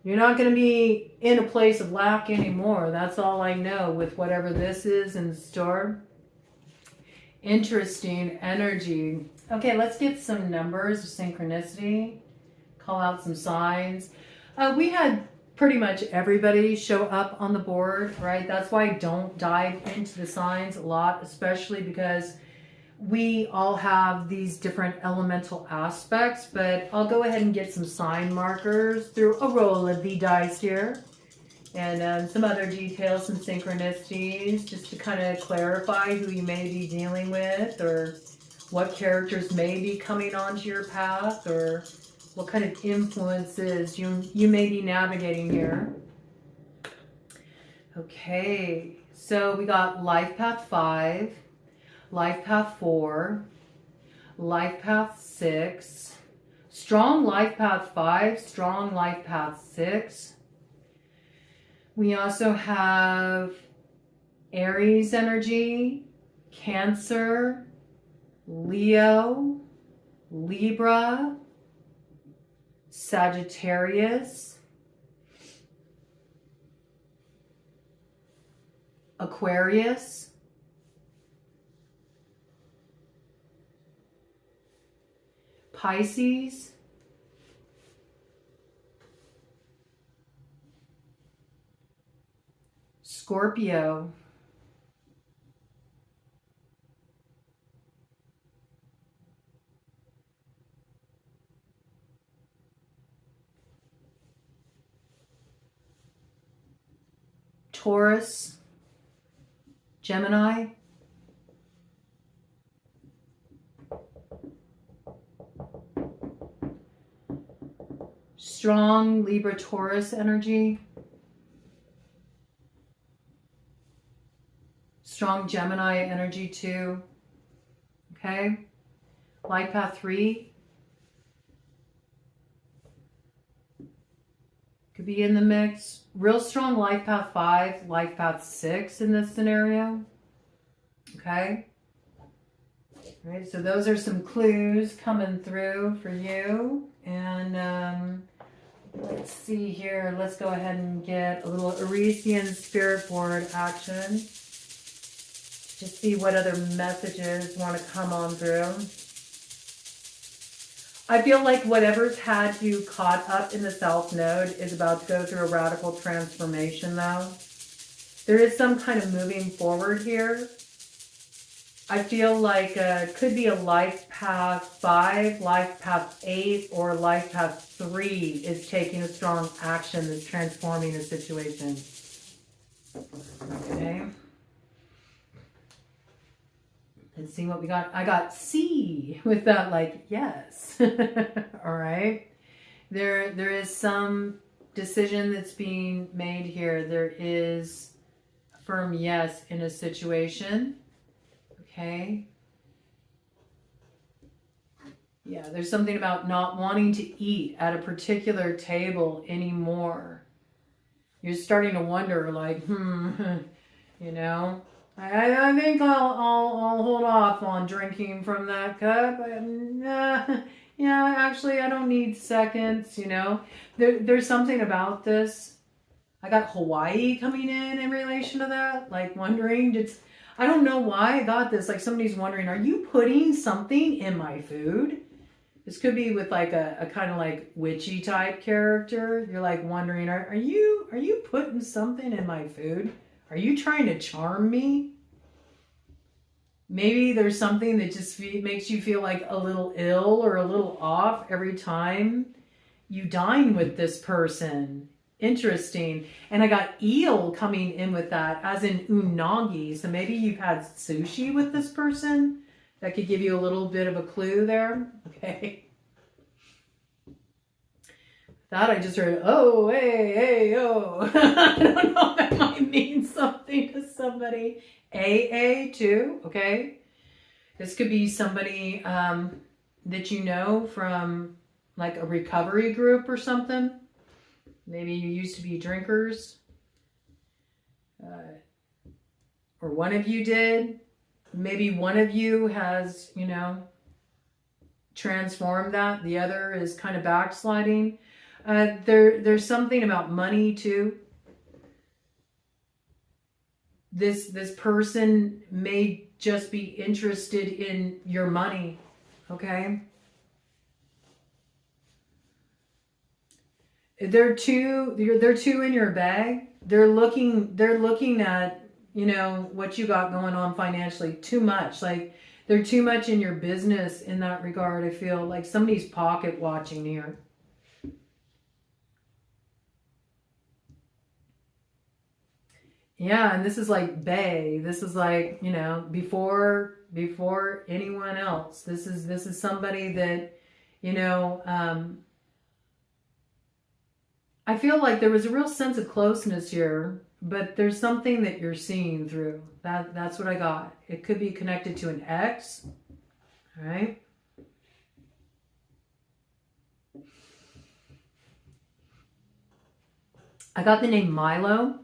S1: You're not going to be in a place of lack anymore. That's all I know with whatever this is in store. Interesting energy. Okay, let's get some numbers of synchronicity. Call out some signs. We had pretty much everybody show up on the board, right? That's why I don't dive into the signs a lot, especially because we all have these different elemental aspects, but I'll go ahead and get some sign markers through a roll of the dice here and some other details, some synchronicities, just to kind of clarify who you may be dealing with or what characters may be coming onto your path or what kind of influences you may be navigating here. Okay, so we got Life Path 5, Life Path 4, Life Path 6, Strong Life Path 5, Strong Life Path 6. We also have Aries energy, Cancer, Leo, Libra, Sagittarius, Aquarius, Pisces, Scorpio, Taurus, Gemini, strong Libra Taurus energy, strong Gemini energy too. Okay, Life Path 3 could be in the mix. Real strong Life Path 5, Life Path 6 in this scenario. Okay. All right, so those are some clues coming through for you. And let's see here. Let's go ahead and get a little ERISIAN Spirit Board action. Just see what other messages want to come on through. I feel like whatever's had you caught up in the South Node is about to go through a radical transformation, though. There is some kind of moving forward here. I feel like it could be a Life Path 5, Life Path 8, or Life Path 3 is taking a strong action that's transforming a situation. Okay. Let's see what we got. I got C with that, like, yes. All right. There is some decision that's being made here. There is a firm yes in a situation. Okay. Yeah, there's something about not wanting to eat at a particular table anymore. You're starting to wonder, like, you know, I think I'll hold off on drinking from that cup. Yeah, actually, I don't need seconds, you know. There's something about this. I got Hawaii coming in relation to that, like wondering, I don't know why I got this. Like somebody's wondering, are you putting something in my food? This could be with like a kind of like witchy type character. You're like wondering, are you putting something in my food? Are you trying to charm me? Maybe there's something that just makes you feel like a little ill or a little off every time you dine with this person. Interesting. And I got eel coming in with that, as in unagi. So maybe you've had sushi with this person. That could give you a little bit of a clue there. Okay. That I just heard, oh, hey, oh. I don't know if that might mean something to somebody. AA too, okay? This could be somebody that you know from like a recovery group or something. Maybe you used to be drinkers. Or one of you did. Maybe one of you has, you know, transformed that. The other is kind of backsliding. There's something about money too. This person may just be interested in your money, okay? They're two in your bag. They're looking at, you know, what you got going on financially. Too much. Like they're too much in your business in that regard. I feel like somebody's pocket watching here. Yeah, and this is like bae. This is like, you know, before anyone else. This is somebody that, you know, I feel like there was a real sense of closeness here, but there's something that you're seeing through. That's what I got. It could be connected to an ex. All right? I got the name Milo.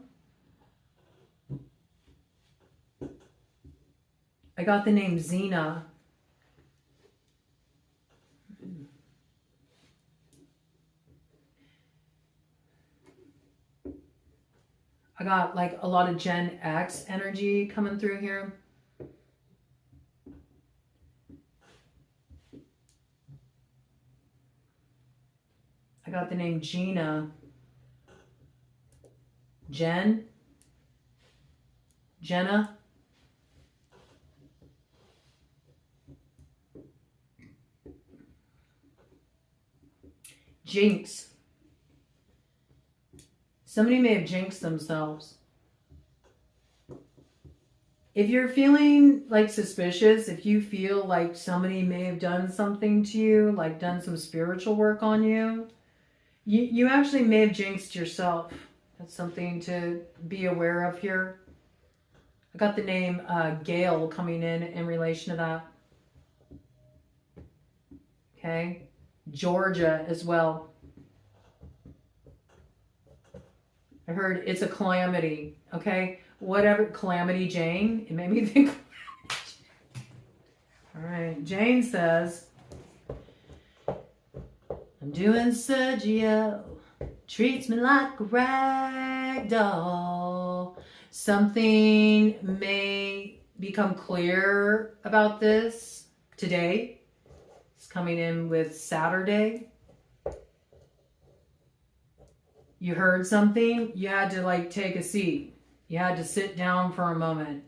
S1: I got the name Xena. I got like a lot of Gen X energy coming through here. I got the name Gina. Jenna. Jinx. Somebody may have jinxed themselves. If you're feeling like suspicious, if you feel like somebody may have done something to you, like done some spiritual work on you, you actually may have jinxed yourself. That's something to be aware of here. I got the name Gail coming in relation to that. Okay. Georgia as well. I heard it's a calamity. Okay. Whatever. Calamity Jane. It made me think. All right. Jane says, I'm doing Sergio. Treats me like a rag doll. Something may become clear about this today. It's coming in with Saturday. You heard something, you had to like take a seat. You had to sit down for a moment.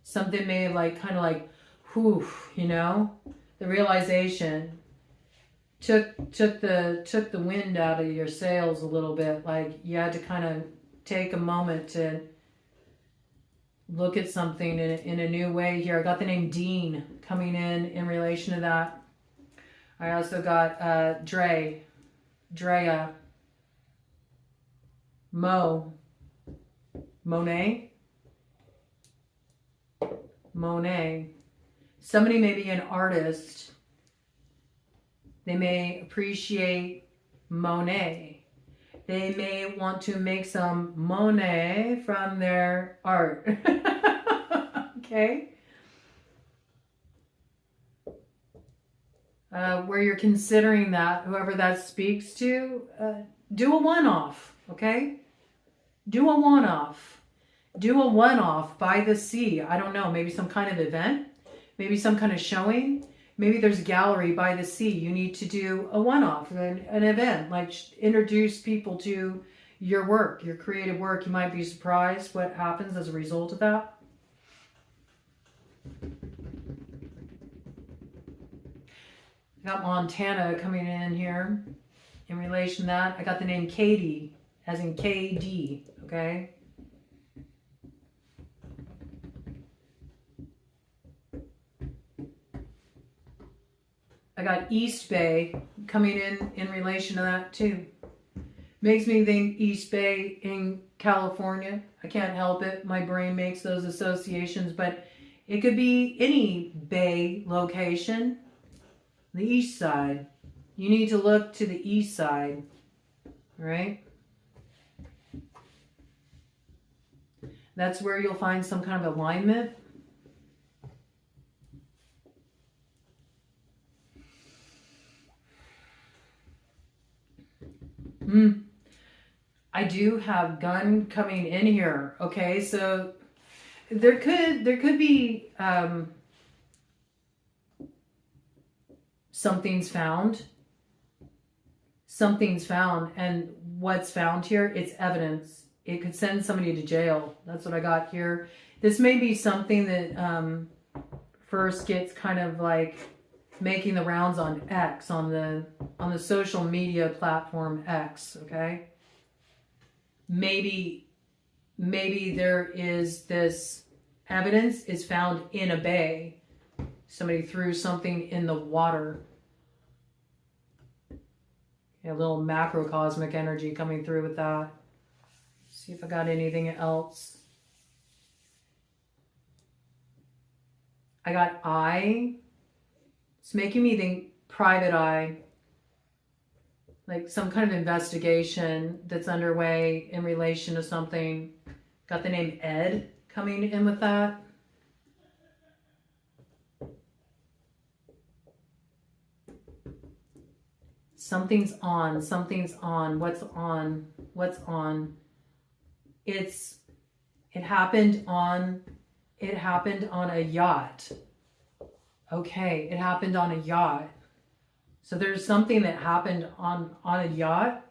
S1: Something may have like kind of like, whew, you know, the realization took the wind out of your sails a little bit. Like you had to kind of take a moment to look at something in a new way here. I got the name Dean coming in relation to that. I also got Drea, Monet. Somebody may be an artist. They may appreciate Monet. They may want to make some Monet from their art. Okay? Where you're considering that, whoever that speaks to, do a one-off, okay? Do a one-off. Do a one-off by the sea. I don't know, maybe some kind of event, maybe some kind of showing. Maybe there's a gallery by the sea. You need to do a one-off, an event, like introduce people to your work, your creative work. You might be surprised what happens as a result of that. I got Montana coming in here in relation to that. I got the name Katie, as in KD, okay? I got East Bay coming in relation to that too. Makes me think East Bay in California. I can't help it. My brain makes those associations, but it could be any bay location. The east side. You need to look to the east side, right? That's where you'll find some kind of alignment. I do have gun coming in here. Okay, so there could be something's found. Something's found, and what's found here, it's evidence. It could send somebody to jail. That's what I got here. This may be something that first gets kind of like making the rounds on X, on the social media platform X, okay? Maybe there is this evidence is found in a bay. Somebody threw something in the water. A little macrocosmic energy coming through with that. See if I got anything else. I got eye. It's making me think private eye. Like some kind of investigation that's underway in relation to something. Got the name Ed coming in with that. Something's on, something's on, what's on, what's on. It happened on a yacht. Okay, it happened on a yacht. So there's something that happened on a yacht.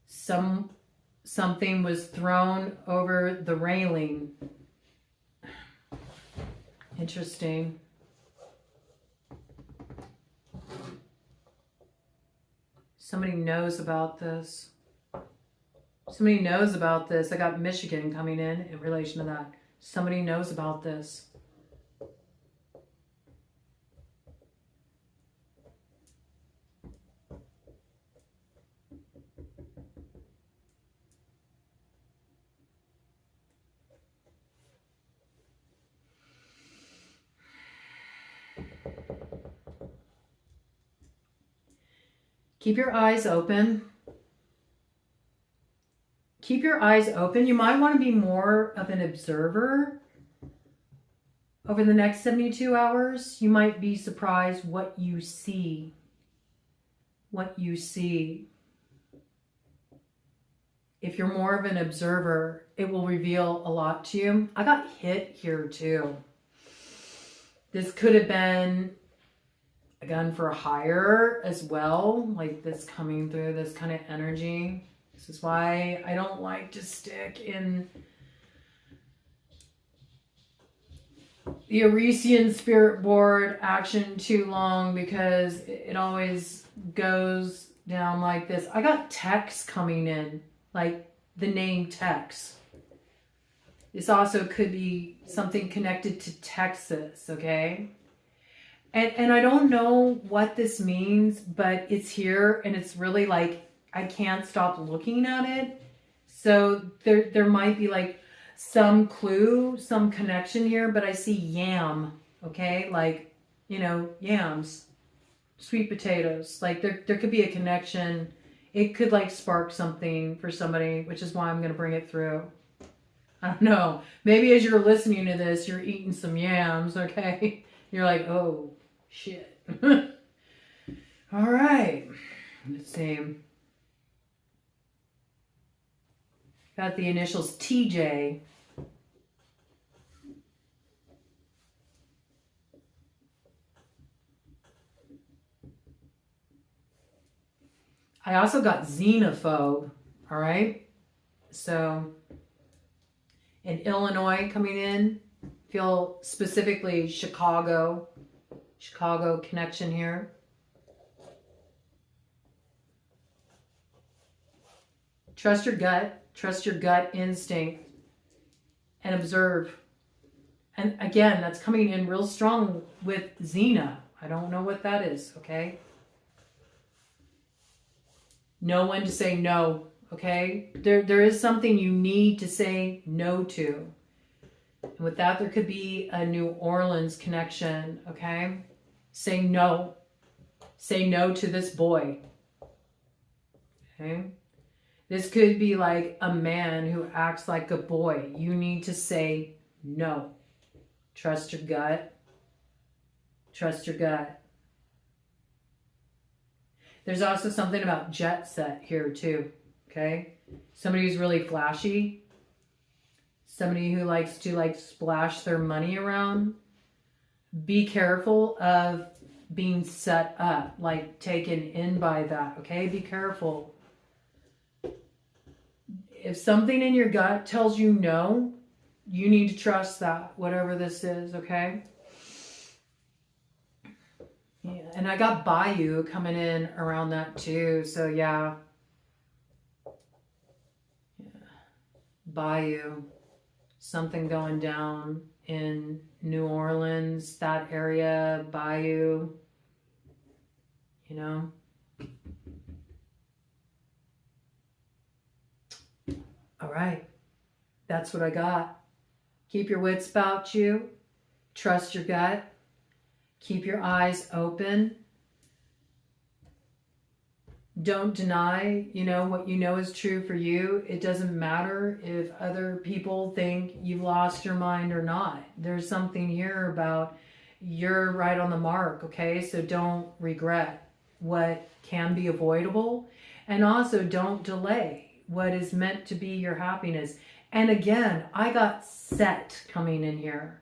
S1: Something was thrown over the railing. Interesting. Somebody knows about this. Somebody knows about this. I got Michigan coming in relation to that. Somebody knows about this. Keep your eyes open. Keep your eyes open. You might want to be more of an observer over the next 72 hours. You might be surprised what you see. What you see. If you're more of an observer, it will reveal a lot to you. I got hit here too. This could have been a gun for hire as well, like this coming through, this kind of energy. This is why I don't like to stick in the ERISIAN Spirit Board action too long, because it always goes down like this. I got Tex coming in, like the name Tex. This also could be something connected to Texas, okay? And I don't know what this means, but it's here and it's really like, I can't stop looking at it. So there might be like some clue, some connection here, but I see yam, okay? Like, you know, yams, sweet potatoes. Like there could be a connection. It could like spark something for somebody, which is why I'm going to bring it through. I don't know. Maybe as you're listening to this, you're eating some yams, okay? You're like, oh, shit. All right. Let's see. Got the initials TJ. I also got xenophobe, all right? So in Illinois coming in, feel specifically Chicago connection here. Trust your gut instinct, and observe. And again, that's coming in real strong with Xena. I don't know what that is, okay? Know when to say no, okay? There is something you need to say no to. And with that, there could be a New Orleans connection, okay? Say no. Say no to this boy, okay? This could be like a man who acts like a boy. You need to say no. Trust your gut. Trust your gut. There's also something about jet set here too, okay? Somebody who's really flashy. Somebody who likes to like splash their money around. Be careful of being set up, like taken in by that, okay? Be careful. If something in your gut tells you no, you need to trust that, whatever this is, okay? Yeah, and I got Bayou coming in around that too, so yeah. Bayou. Something going down in New Orleans, that area, Bayou, you know? All right, that's what I got. Keep your wits about you. Trust your gut. Keep your eyes open. Don't deny, what you know is true for you. It doesn't matter if other people think you've lost your mind or not. There's something here about you're right on the mark, okay? So don't regret what can be avoidable. And also don't delay what is meant to be your happiness. And again, I got set coming in here.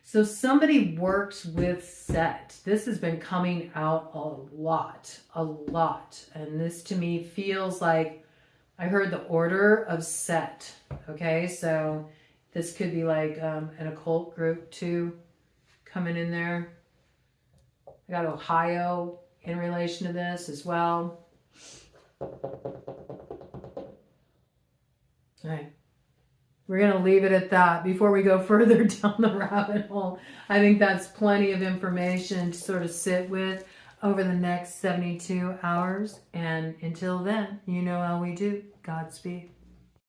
S1: So somebody works with set. This has been coming out a lot. And this to me feels like I heard the order of set. Okay, so this could be like an occult group too coming in there. I got Ohio in relation to this as well. All right. We're going to leave it at that before we go further down the rabbit hole. I think that's plenty of information to sort of sit with over the next 72 hours. And until then, you know how we do. Godspeed.